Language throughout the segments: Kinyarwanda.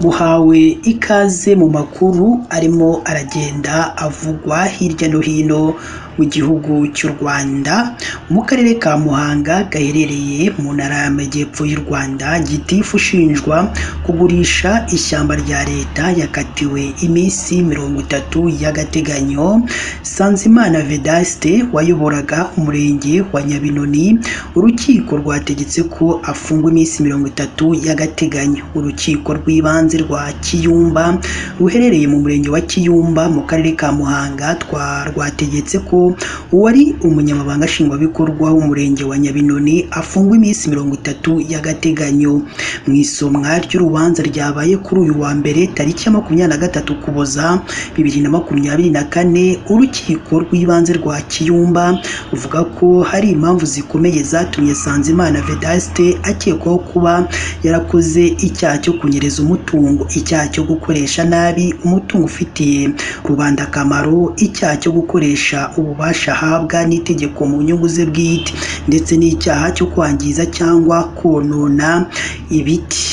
muhawe ikaze mu makuru arimo aragenda avugwa hirya no hino mu gihugu cy'u Rwanda, mu karere ka Muhanga gaherereye mu ntara y'amajyepfo y'u Rwanda. Gitifu ushinjwa kugurisha ishyamba rya leta yakatiwe iminsi 30 y'agateganyo. Sanzimana Vedaste wayoboraga umurenge wa Nyabinoni, urukiko rwategetse ko afungwa iminsi 30 y'agateganyo. Urukiko rw'ibanze rwa Kiyumba ruherereye mu murenge wa Kiyumba mu karere ka Muhanga rwategetse ko uwari umunyamabanga nshingwabikorwa w'umurenge wa Nyabinoni afungwa iminsi 30 y'agateganyo. Mu isomwa ry'urubanza ryabaye kuri uyu wa mbere tariki ya 23 Ukuboza 2024, urukiko rw'ibanze rwa Kiyumba ruvuga ko hari impamvu zikomeye zatumye Sanzimana Vedaste akekwaho kuba yarakoze icyaha cyo kunyereza umutungo, icyaha cyo gukoresha nabi umutungo ufitiye rubanda akamaro, icyaha cyo gukoresha ububasha ahabwa n'itegeko mu nyungu ze bwite, ndetse n'icyaha cyo kwangiza cyangwa konona ibiti.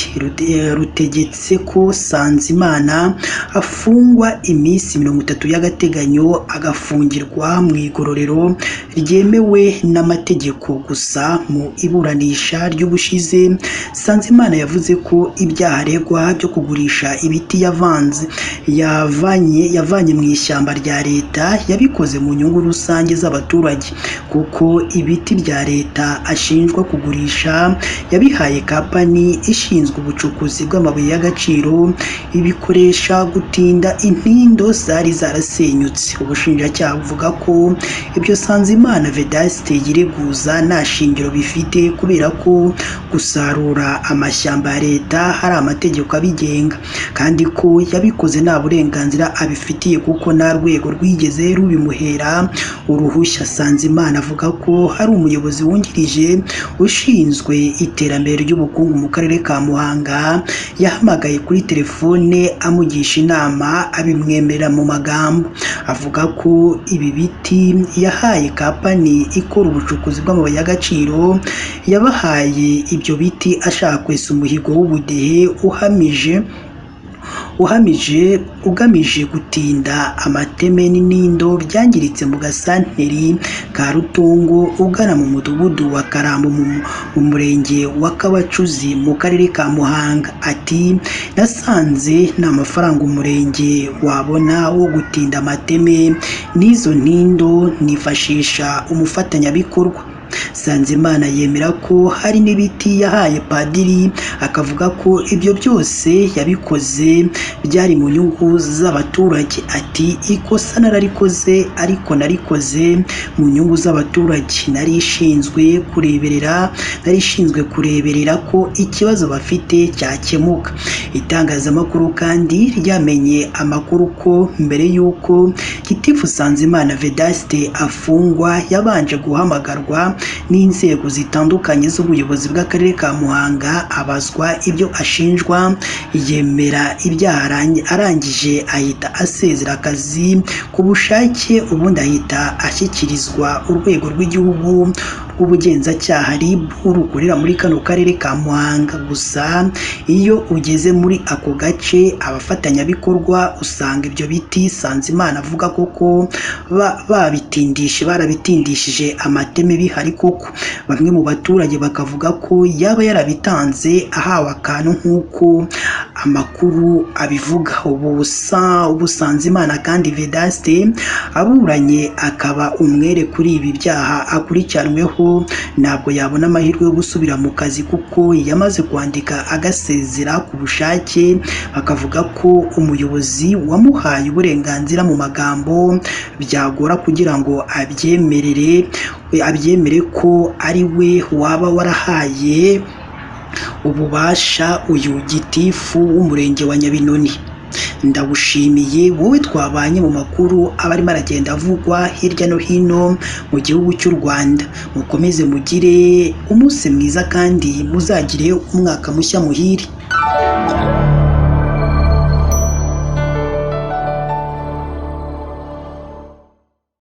Rutegetse ko Sanzimana afungwa iminsi 30 y'agateganyo, agafungirwa mu igororero ryemewe n'amategeko. Gusa mu iburanisha ry'ubushize, Sanzimana yavuze ko ibyaha aregwa byo kugurisha ibiti yavanye mu ishyamba rya leta yabikoze mu nyungu rusange z'abaturage, kuko ibiti bya leta ashinjwa kugurisha yabihaye kampani ishinzwe ubucukuzi bw'amabuye y'agaciro, ibikoresha gutinda intindo zari zarasenyutse. Ubushinjacyaha buvuga ko ibyo Sanzimana Vedaste yireguza nta shingiro bifite, kubera ko gusarura amashyamba ya leta hari amategeko abigenga, kandi ko yabikoze nta burenganzira abifitiye kuko nta rwego rwigeze rubimuhera uruhushya. Sanzimana avuga ko hari umuyobozi wungirije ushinzwe iterambere ry'ubukungu mu karere ka Muhanga yahamagaye kuri telefone amugisha inama, abimwemerera mu magambo. Avuga ko ibi biti yahaye kampani ikora ubucukuzi bw'amabuye y'agaciro, yabahaye ibyo biti ashaka kwesa umuhigo w'ubudehe ugamije gutinda amateme n'inindo byangiritse mu gasanteri ka Rutongo ugana mu mudugudu wa Karambo mu murenge wa Kabacuzi mu karere ka Muhanga. Ati, nasanze nta mafaranga umurenge wabona wo gutinda amateme n'izo ntindo, nifashisha umufatanyabikorwa. Sanzimana yemera ko hari n'ibiti yahaye padiri, akavuga ko ibyo byose yabikoze byari mu nyungu z'abaturage. Ati, ikosa nararikoze, ariko narikoze mu nyungu z'abaturage. Nari ishinzwe kureberera ko ikibazo bafite cyakemuka. Itangazamakuru kandi ryamenye amakuru ko mbere y'uko Gitifu Sanzimana Vedaste afungwa yabanje guhamagarwa n'inzego zitandukanye z'ubuyobozi bw'akarere ka Muhanga, abazwa ibyo ashinjwa, yemera ibyaha, arangije ahita asezera akazi ku bushake, ubundi ahita ashyikirizwa urwego rw'igihugu rw'ubugenzacyaha RIB rukorera muri kano karere ka Muhanga. Gusa iyo ugeze muri ako gace, abafatanyabikorwa usanga ibyo biti Sanzimana avuga koko barabitindishije amateme bihari koko. Bamwe mu baturage bakavuga ko yaba yarabitanze ahawe akantu nk'uko amakuru abivuga. Ubu Sanzimana kandi Vedaste aburanye akaba umwere kuri ibi byaha akurikiranweho, ntabwo yabona amahirwe yo gusubira mu kazi kuko yamaze kwandika agasezera ku bushake. Bakavuga ko umuyobozi wamuhaye uburenganzira mu magambo byagora kugira ngo abyemere ko ari we waba warahaye ububasha uyu Gitifu w'umurenge wa Nyabinoni. Ndagushimiye wowe twabanye mu makuru aba arimo aragenda avugwa hirya no hino mu gihugu cy'u Rwanda. Mukomeze mugire umunsi mwiza kandi muzagire umwaka mushya muhire.